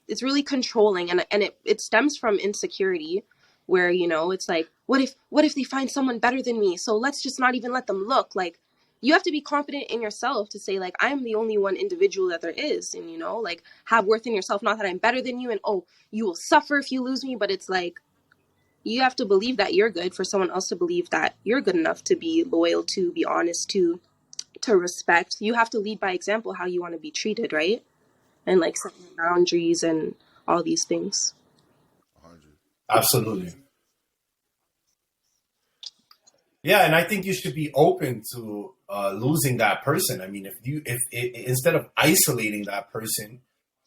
it's really controlling, and it stems from insecurity, where, you know, it's like, what if they find someone better than me? So let's just not even let them look. Like, you have to be confident in yourself to say, like, I'm the only one individual that there is, and, you know, like, have worth in yourself, not that I'm better than you and, oh, you will suffer if you lose me. But it's like, you have to believe that you're good for someone else to believe that you're good enough to be loyal to, be honest to respect. You have to lead by example how you want to be treated, right? And like setting boundaries and all these things. 100. Absolutely. Yeah, and I think you should be open to losing that person. I mean, if instead of isolating that person,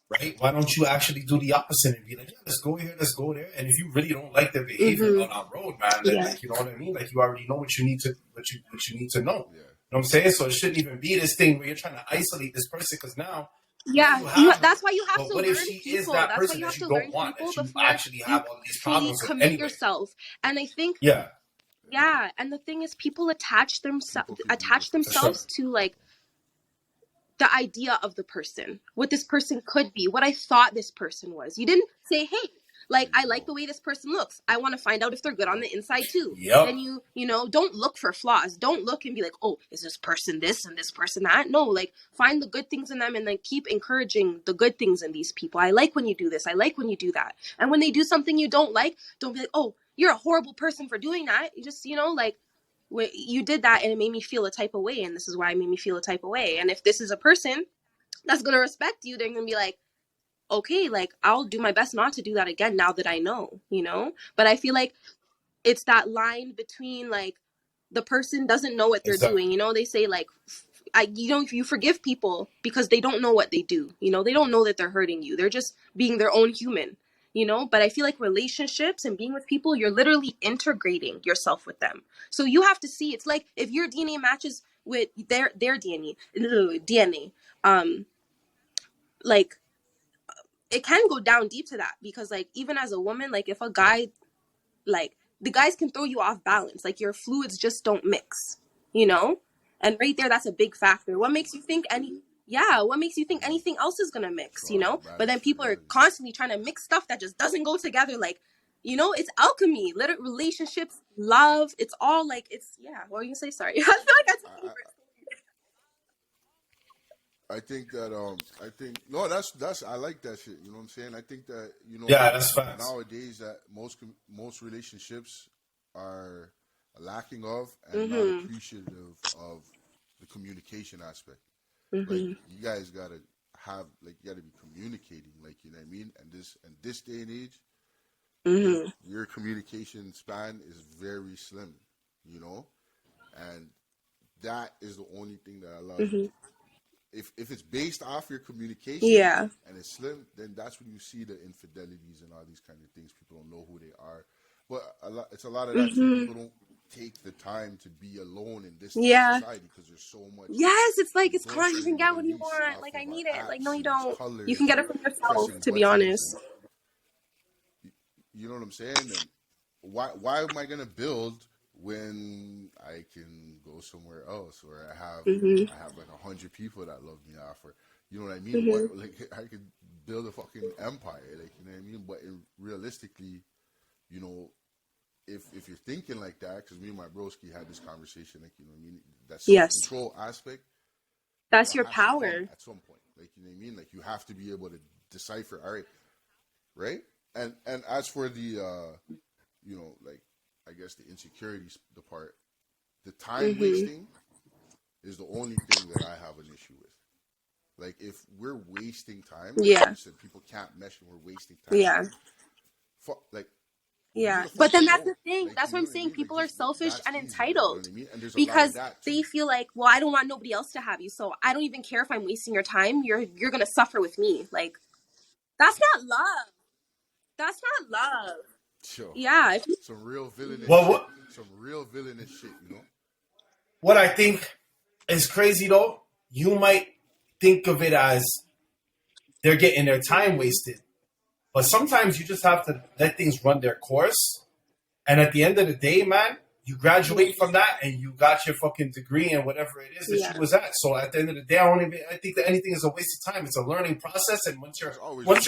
right? Why don't you actually do the opposite and be like, yeah, let's go here, let's go there. And if you really don't like their behavior Mm-hmm. on that road, man, then Yeah. like, you know what I mean? Like, you already know what you need to what you need to know. Yeah. You know what I'm saying? So it shouldn't even be this thing where you're trying to isolate this person because now Yeah, you have her. that's why you have But to what if learn she is people. that That's why person you have that you to don't learn want, people that you before actually you have all these fully problems with commit anyway? yourself. And I think, Yeah, yeah, and the thing is, people People could do attach different for things. sure. themselves to like the idea of the person, what this person could be, what I thought this person was. You didn't say, hey, There like, you I like go. the way this person looks. I want to find out if they're good on Yep. the inside too. Yep. Then you know, don't look for flaws. Don't look and be like, oh, is this person this and this person that? No, like, find the good things in them and then keep encouraging the good things in these people. I like when you do this. I like when you do that. And when they do something you don't like, don't be like, oh, you're a horrible person for doing that. You just, you know, like, you did that and it made me feel a type of way, and this is why it made me feel a type of way. And if this is a person that's gonna respect you, they're gonna be like, okay, like, I'll do my best not to do that again now that I know, you know? But I feel like it's that line between like the person doesn't know what they're Exactly. doing. You know, they say like, you know, you forgive people because they don't know what they do. You know, they don't know that they're hurting you. They're just being their own human, you know? But I feel like relationships and being with people, you're literally integrating yourself with them. So you have to see, it's like if your DNA matches with their DNA, like, it can go down deep to that, because like, even as a woman, like, if a guy, like, the guys can throw you off balance, like your fluids just don't mix, you know? And right there, that's a big factor. What makes you think anything else is gonna mix, you know? But then people are constantly trying to mix stuff that just doesn't go together. Like, you know, it's alchemy, relationships, love. It's all like, it's, yeah. What were you gonna say? Sorry. I feel like I took over. I think that no, that's I like that shit. You know what I'm saying? I think that, you know, Yeah, that's facts. nowadays that most relationships are lacking of and not appreciative of the communication aspect. Like, you guys gotta you gotta be communicating, like, you know what I mean? And this day and age, your communication span is very slim, you know, and that is the only thing that allows you. If it's based off your communication and it's slim, then that's when you see the infidelities and all these kind of things. People don't know who they are, but it's a lot of that too. People don't take the time to be alone in this society because there's so much. Yes, it's like it's constant. You can get what you want. Like, I need it. Like, no, you don't. You can get it from yourself. To be honest. You know what I'm saying? And why am I gonna build when I can go somewhere else, or I have like 100 people that love me off, or you know what I mean? What, like, I could build a fucking empire, like, you know what I mean? But realistically, you know, if you're thinking like that, because me and my broski had this conversation, like, you know what I mean? That self-control aspect. That's your power. At some point, like, you know what I mean? Like, you have to be able to decipher, all right, right? And as for the, you know, like, I guess the insecurities, the part, the time wasting is the only thing that I have an issue with. Like, if we're wasting time, like you said, people can't mesh and we're wasting time. But then that's the thing. Like, that's what I'm saying. Like, people are selfish and entitled. You know what I mean? And because they feel like, well, I don't want nobody else to have you, so I don't even care if I'm wasting your time. You're gonna suffer with me. Like, that's not love. That's not love. Sure. Yeah. Some real villainous shit. Some real villainous shit, you know? What I think is crazy, though, you might think of it as they're getting their time wasted. But sometimes you just have to let things run their course. And at the end of the day, man, you graduate from that and you got your fucking degree and whatever it is that you was at. So at the end of the day, I think that anything is a waste of time. It's a learning process. And once your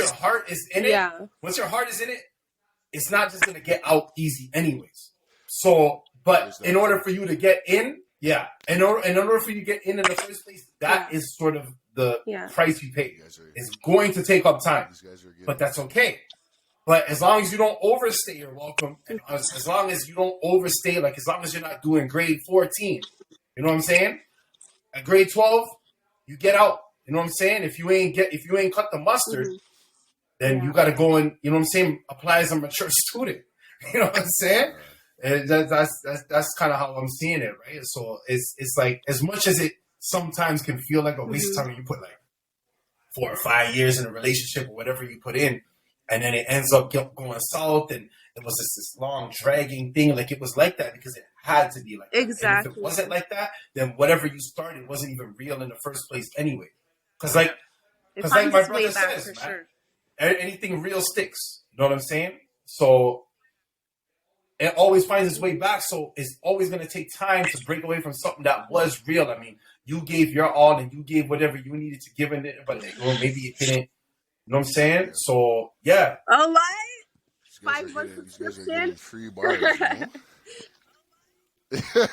heart is in it, it's not just going to get out easy anyways. So, but in order for you to get in, in order for you to get in the first place, that is sort of the price you pay. It's going to take up time, but that's okay. But as long as you don't overstay your welcome, and as long as you don't overstay, like as long as you're not doing grade 14, you know what I'm saying? At grade 12, you get out. You know what I'm saying? If you ain't cut the mustard, then you got to go and, you know what I'm saying, apply as a mature student. You know what I'm saying? And that's kind of how I'm seeing it, right? So it's like, as much as it sometimes can feel like a waste of time, you put like 4 or 5 years in a relationship or whatever you put in, and then it ends up going south, and it was just this long dragging thing. Like, it was like that because it had to be like that. And if it wasn't like that, then whatever you started wasn't even real in the first place anyway. Because like my brother says, man, anything real sticks. You know what I'm saying? So it always finds its way back. So it's always going to take time to break away from something that was real. I mean, you gave your all and you gave whatever you needed to give in it, but maybe it didn't. You know what I'm saying? So, yeah. All right. 5 months subscription. Free bars, you know?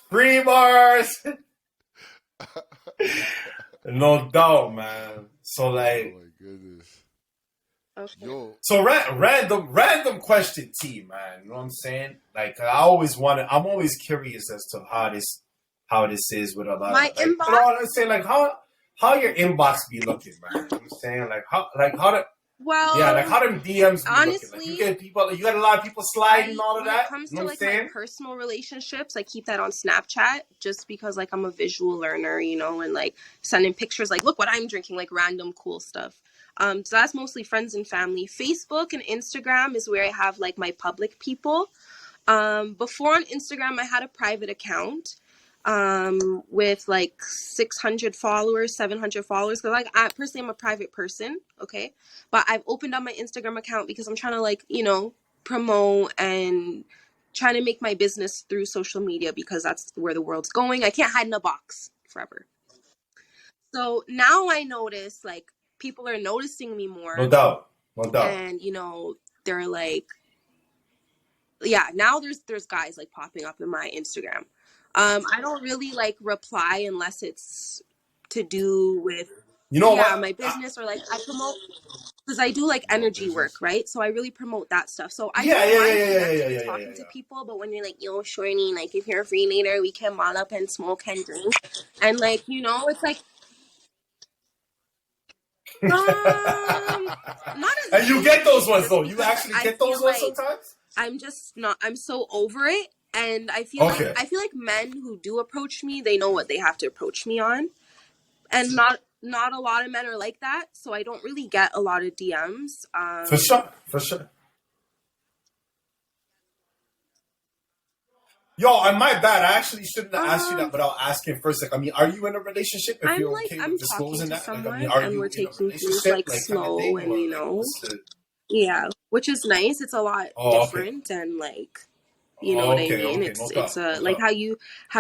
Free bars. No doubt, man. So, like. Oh, my goodness. Okay. Yo. So, random question, T, man. You know what I'm saying? Like, I'm always curious as to how this is with a lot my of. Inbox? You know what I'm saying? Like, how your inbox be looking, man? You know what I'm saying? Like, how them DMs be honestly, looking? Like, you got a lot of people sliding and all of that. When it comes you know to like my personal relationships, I keep that on Snapchat just because like I'm a visual learner, you know, and like sending pictures like, look what I'm drinking, like random cool stuff. So that's mostly friends and family. Facebook and Instagram is where I have like my public people. Before on Instagram, I had a private account with like 600 followers, 700 followers. Cause like I personally am a private person. Okay. But I've opened up my Instagram account because I'm trying to like, you know, promote and trying to make my business through social media because that's where the world's going. I can't hide in a box forever. So now I notice like people are noticing me more. No doubt. And they're like, yeah, now there's guys like popping up in my Instagram. I don't really like reply unless it's to do with my business or like I promote because I do like energy work, right? So I really promote that stuff. So I don't mind talking to people, but when you're like, yo, shorty, like if you're free later, we can mall up and smoke and drink, and like it's like not as and you get those ones though. You actually get those ones sometimes. I'm just not. I'm so over it, and I feel like men who do approach me, they know what they have to approach me on, and not a lot of men are like that. So I don't really get a lot of DMs. For sure. Yo, I'm my bad. I actually shouldn't have asked you that, but I'll ask him first. Like, I mean, are you in a relationship? If you're okay with disclosing that, someone, like, I mean, are and you we're in taking a things relationship, like slow, kind of thing, and yeah, which is nice. It's a lot different, and like, what I mean. It's like how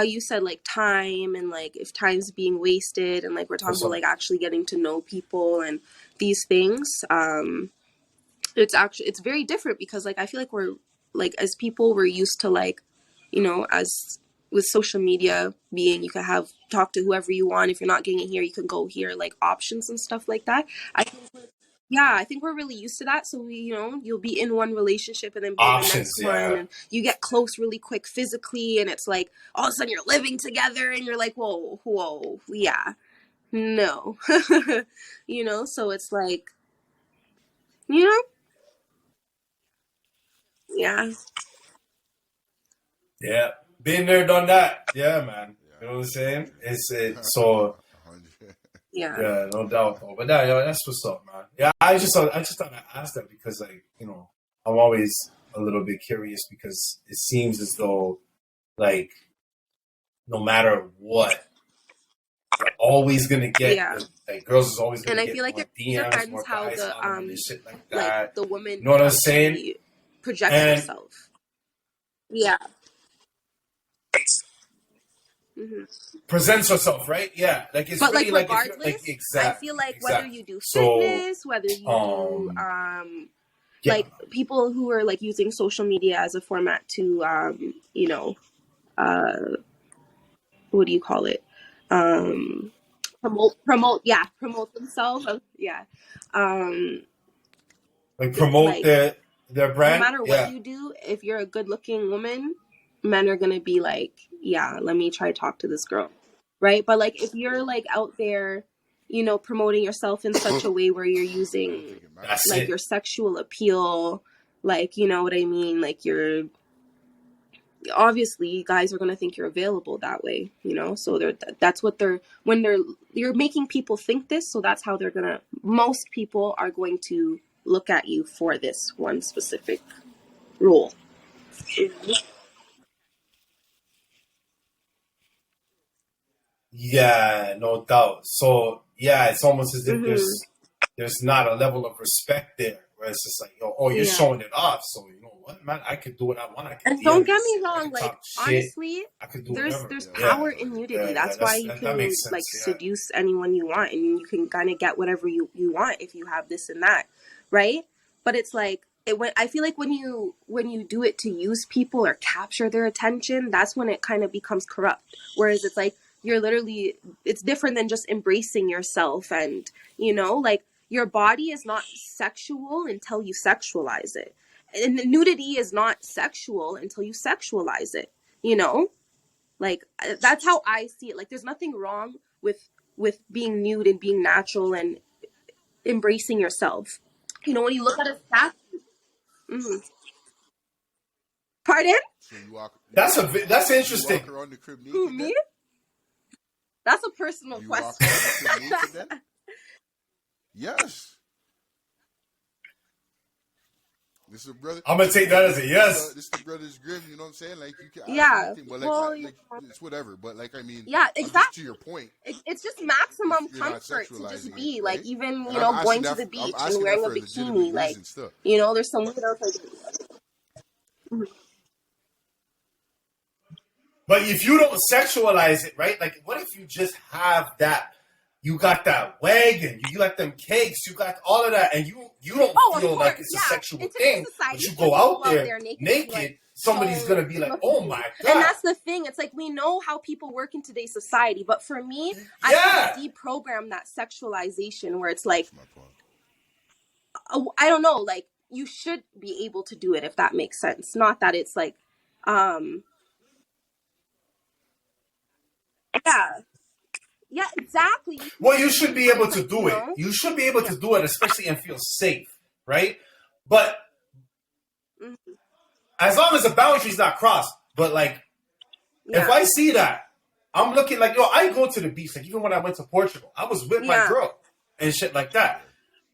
you said like time and like if time's being wasted, and like we're talking about like actually getting to know people and these things. It's very different because like I feel like we're like as people we're used to like as with social media being you can talk to whoever you want. If you're not getting it here, you can go here, like options and stuff like that. I think we're really used to that. So you'll be in one relationship and then be in the next one, and you get close really quick physically, and it's like all of a sudden you're living together, and you're like, whoa, yeah, no, So it's like, yeah. Yeah, been there, done that. Yeah, man. You know what I'm saying? So. Yeah, no doubt. Though. But that's what's up, man. Yeah, I just thought I'd ask that because like I'm always a little bit curious because it seems as though like no matter what, you're always gonna get like girls is always gonna get. And I feel like it depends more how guys, the shit like that. like the woman you know what I'm saying? Projects herself. Yeah. Mm-hmm. Presents herself, right? Yeah, like it's but really like regardless, I feel like whether you do fitness, whether you do like people who are like using social media as a format to what do you call it? Promote themselves. Like promote their brand. No matter what you do, if you're a good looking woman, men are gonna be like, yeah, let me try to talk to this girl. Right? But like if you're like out there, promoting yourself in such a way where you're using like your sexual appeal, like what I mean, like you're obviously guys are going to think you're available that way, so that's what you're making people think this, so that's how most people are going to look at you for this one specific role. Yeah, no doubt. So yeah, it's almost as if there's not a level of respect there, where it's just like, you're showing it off. So you know what, man, I could do what I want. And don't get me wrong, like honestly, there's power in nudity. That's why you can like seduce anyone you want, and you can kind of get whatever you want if you have this and that, right? But it's like I feel like when you do it to use people or capture their attention, that's when it kind of becomes corrupt. Whereas it's like it's different than just embracing yourself, and like your body is not sexual until you sexualize it, and nudity is not sexual until you sexualize it. Like that's how I see it. Like there's nothing wrong with being nude and being natural and embracing yourself. When you look at a statue. Mm-hmm. Pardon? So you walk. That's interesting. You walk around the crib naked, who, me? That's a personal question. Yes. This is a brother. I'm gonna take that as a yes. This is the brother's grim. You know what I'm saying? Like you can. Yeah. Anything, but like it's whatever. But like I mean. Yeah, exactly. To your point. It's just maximum comfort to just be like even going to the beach and wearing a bikini. Like there's some widows like. But if you don't sexualize it, right? Like, what if you just have that? You got that wagon, you got them cakes, you got all of that, and you don't feel like it's a sexual thing. But you go out there naked, like, somebody's gonna be like, "Oh my god!" And that's the thing. It's like we know how people work in today's society, but for me, I have to deprogram that sexualization where it's like, I don't know, like you should be able to do it if that makes sense. Not that it's like, yeah. Yeah, exactly. Well, you should be able to do it. You should be able to do it, especially and feel safe, right? But as long as the boundary's not crossed. But like, if I see that, I'm looking like, yo, I go to the beach. Like even when I went to Portugal, I was with my girl and shit like that,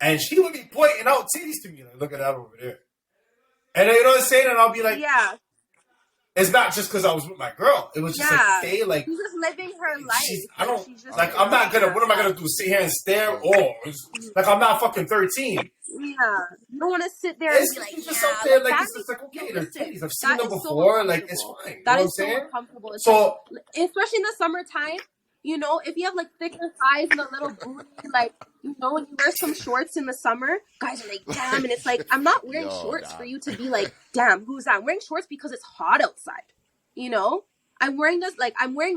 and she would be pointing out titties to me, like, look at that over there. And then, you know what I'm saying? And I'll be like, it's not just because I was with my girl. It was just like, hey, like she's just living her life. I don't like. I'm not gonna. What am I gonna do? Sit here and stare? Oh, like I'm not fucking 13. Yeah, you don't want to sit there and be like, just up there, like it's just like okay, they're titties. I've seen them before. Like it's fine. That is so uncomfortable. So especially in the summertime, you know, if you have like thicker thighs and a little booty, like you know, when you wear some shorts in the summer, guys are like, damn, and it's like I'm not wearing shorts for you to be like, damn, who's that? I'm wearing shorts because it's hot outside. You know, I'm wearing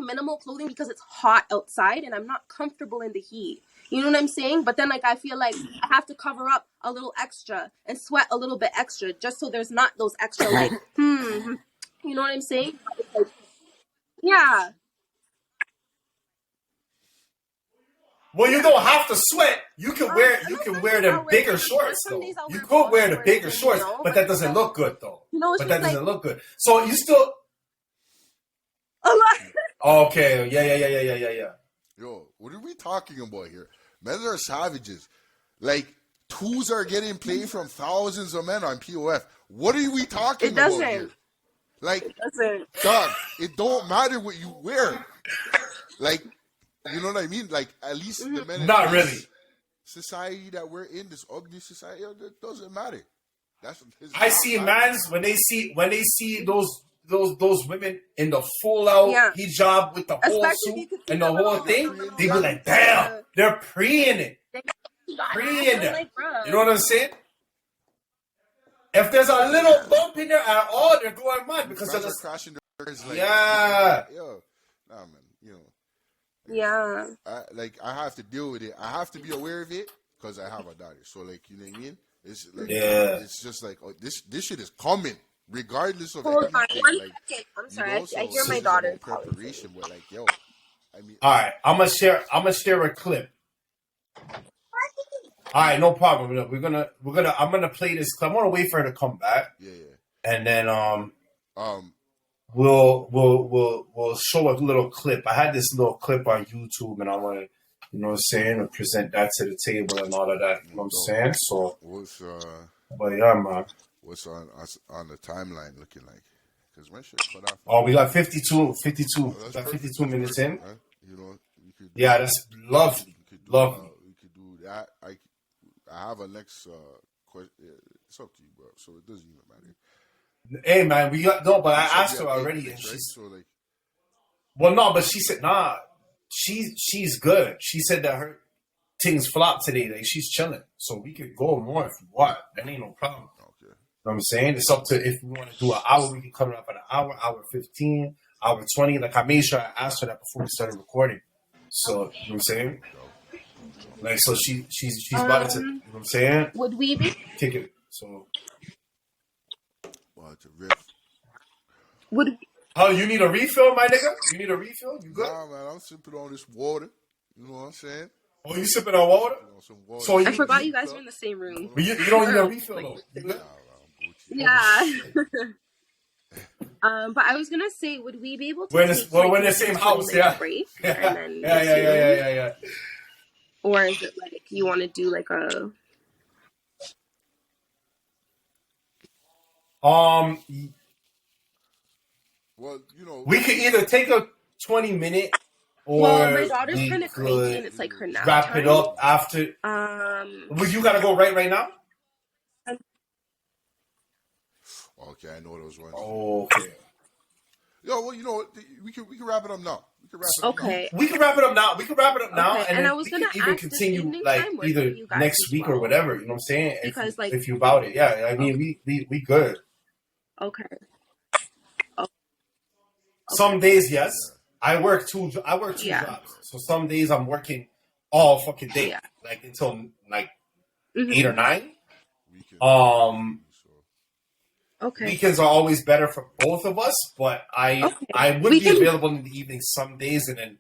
minimal clothing because it's hot outside and I'm not comfortable in the heat. You know what I'm saying? But then like I feel like I have to cover up a little extra and sweat a little bit extra just so there's not those extra like you know what I'm saying? Like, yeah. Well, you don't have to sweat. You can wear them bigger shorts though. You could wear the bigger shorts, but that doesn't look good though. But that doesn't look good. So you still okay, yeah. Yo, what are we talking about here? Men are savages. Like, twos are getting played from thousands of men on POF. What are we talking about here? Like, dog, it don't matter what you wear. Like, you know what I mean? Like, at least the men in not really society that we're in, this ugly society, it doesn't matter. I see mans when they see those women in the full out hijab with the whole suit and the whole thing, they be like, damn, they're pre-ing it. Pre-ing it. Like, you know what I'm saying? If there's a little bump in there at all, they're going mad because of the crashing their like, yo, nah, man, you know. Yeah. I have to deal with it. I have to be aware of it because I have a daughter. So, like, you know what I mean? It's like, it's just like, oh, this shit is coming. Regardless of anything, like, I'm sorry, I hear my daughter preparation, but like, yo, I mean, all right, I'm gonna share a clip. All right, no problem. I'm gonna play this clip. I'm gonna wait for her to come back. Yeah. And then we'll show a little clip. I had this little clip on YouTube, and I want to, you know what I'm saying, and present that to the table and all of that. You know what I'm saying? So, but yeah, man. What's on the timeline looking like? Because my shit cut off. Oh, we got 52. We got 52 minutes in. Right? You know, you could that's lovely. Lovely. We could do that. I have a next question. It's up to you, bro. So it doesn't even matter. Hey, man, we got no, but I asked her already, and she's so like. Well, no, but she said nah. She's good. She said that her things flopped today. Like she's chilling, so we could go more if you want. That ain't no problem. You know what I'm saying? It's up to if we want to do an hour, we can come up at an hour 15, hour 20. Like I made sure I asked her that before we started recording. So, you know what I'm saying? Like, so she's about to, you know what I'm saying? Would we be? Kick it. So. Well, it's a riff. Oh, you need a refill, my nigga? You need a refill? You good? Nah, man, I'm sipping on this water. You know what I'm saying? Oh, you sipping on water? Some water. So I forgot you guys were in the same room. But you don't need a refill, though. You good? Yeah. But I was gonna say, would we be able to? We're in the same house, yeah. Break, Yeah. Or is it like you want to do like a? Well, you know, we could either take a 20-minute or my daughter's kind of crazy, and it's like her nap wrap time. it up after. Well, you gotta go right now. Okay, I know those ones. Okay. Yo, well, you know what? We can wrap it up now. We can wrap it up now. Okay. We can wrap it up now. We can wrap it up now, Okay, and and I then was we gonna can even ask, does continue evening like time work either for you guys next as week or well? whatever. You know what I'm saying? Because like, If you about it, yeah. I mean, we good. okay, oh, Some okay, days, yes. I work two yeah, jobs. So some days I'm working all fucking day, yeah, like until like mm-hmm. 8 or 9. Weekend. So, Okay, Weekends are always better for both of us, but I okay, would we be can, available in the evening some days, and then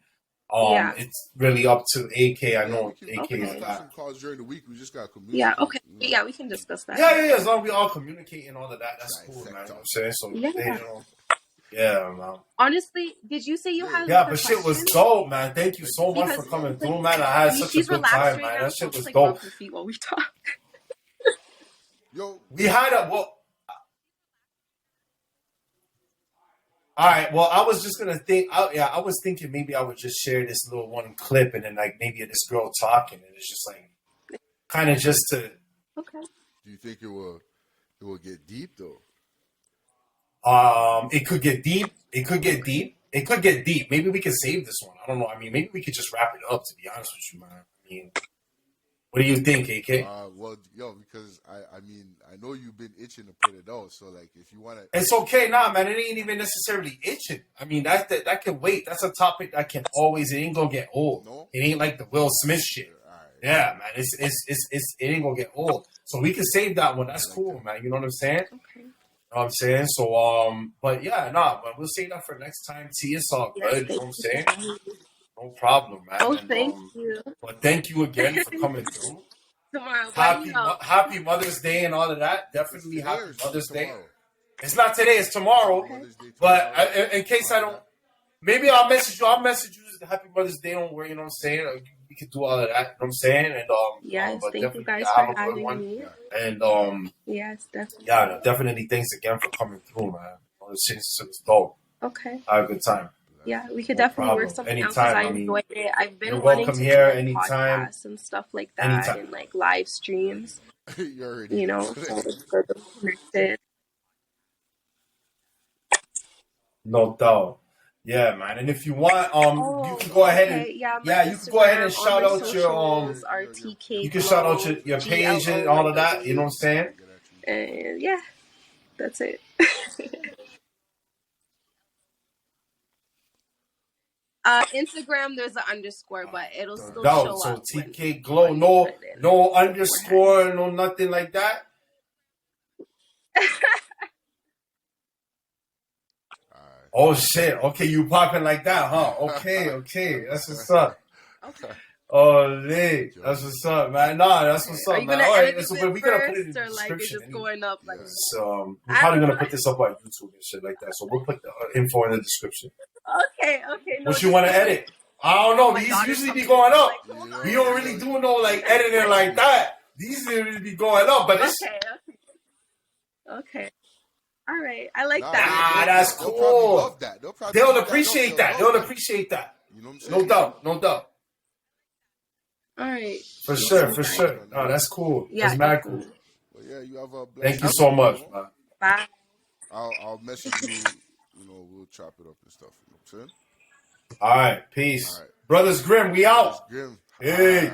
yeah, it's really up to AK. I yeah, know AK we is can okay, do some that. calls during the week. We just gotta yeah, communicate. okay, You know. yeah, we can discuss that. Yeah. As long as we all communicate and all of that, that's cool, man. You know Trifecta. what I'm saying? So Yeah. they yeah, man. Honestly, did you say you Yeah. had Yeah, like a but shit was question? dope, man. Thank you Thank so you. much Because for coming it's like through, man. I had such a she's good relaxed time, right man. now, That so shit I'm just was like dope. rub her feet while we talk. Yo, We had a well. All right. Well, I was just gonna think. I was thinking maybe I would just share this little one clip, and then like maybe this girl talking, and it's just like kind of just to. Okay. do you think it will get deep though? It could get deep. It could get deep. It could get deep. Maybe we could save this one. I don't know. I mean, maybe we could just wrap it up. To be honest with you, man. I mean, what do you think, AK? Well, yo, because I mean, I know you've been itching to put it out. So like, if you wanna, It's okay, nah, man. It ain't even necessarily itching. I mean, that can wait. That's a topic that can always. It ain't gonna get old. No? It ain't like the Will Smith shit. All right. Yeah, man. It's it ain't gonna get old. So we can save that one. That's I like cool, that. man. You know what I'm saying? Okay. You know what I'm saying? So but yeah, nah, but we'll save that for next time. T, it's all Yes, good. You know thank what I'm you saying? for having me. No problem, man. Oh, And thank you. but thank you again for coming through. Tomorrow, let me know. Happy Mother's Day and all of that. It's Definitely today happy or Mother's Day. tomorrow? It's not today. It's tomorrow. Okay. Mother's Day But tomorrow. in case I don't, maybe I'll message you. I'll message you Happy Mother's Day. Don't worry. You know what I'm saying? We can do all of that. You know what I'm saying? And Yes, but thank you definitely guys have for a good having one. me. And Yes, definitely. yeah, no, definitely thanks again for coming through, man. All the shit was dope. Okay. Have a good time. Yeah, we could No definitely work problem. something out Anytime. because I I mean, enjoyed it. I've been you're wanting welcome to here do like anytime. podcasts and stuff like that Anytime. and like live streams, You already. you know, so it's good to be connected. No doubt. Yeah, man. And if you want, you Oh, can go ahead okay. and Yeah, my you can go ahead and Instagram, all shout my out your socials are you TK can shout out Glow, your page and all of that. You know what I'm saying? And yeah, that's it. Instagram, there's an underscore, but it'll still No, show so up when TK Glow, you no put it in no beforehand. underscore, no nothing like that. Oh shit! Okay, you popping like that, huh? Okay, that's what's up. Okay. Oh, Lee, that's what's up, man. Nah, that's what's Are up, you man. gonna All right, edit so it but we gotta put it in first, the or like it's description. just going up like? So we're probably gonna put this up on YouTube and shit like that. So we'll put the info in the description. Okay. No, What you want to edit? I don't know. My These daughter's usually be coming going in, up. like, hold on. We don't really do no like editing like that. These usually be going up, but it's Okay. All right. I like Nah, that. that's They'll probably cool. love that. They'll appreciate that. They'll appreciate that. You know what I'm saying? No doubt. All right. For sure. Oh, that's cool. Yeah, That's mad cool. But yeah, you have a blessed Thank you day, so much, know? man. Bye. I'll message you. You know, we'll chop it up and stuff. You know what I'm saying? All right, peace. All right. Brothers Grimm, we out. Grim. Hey.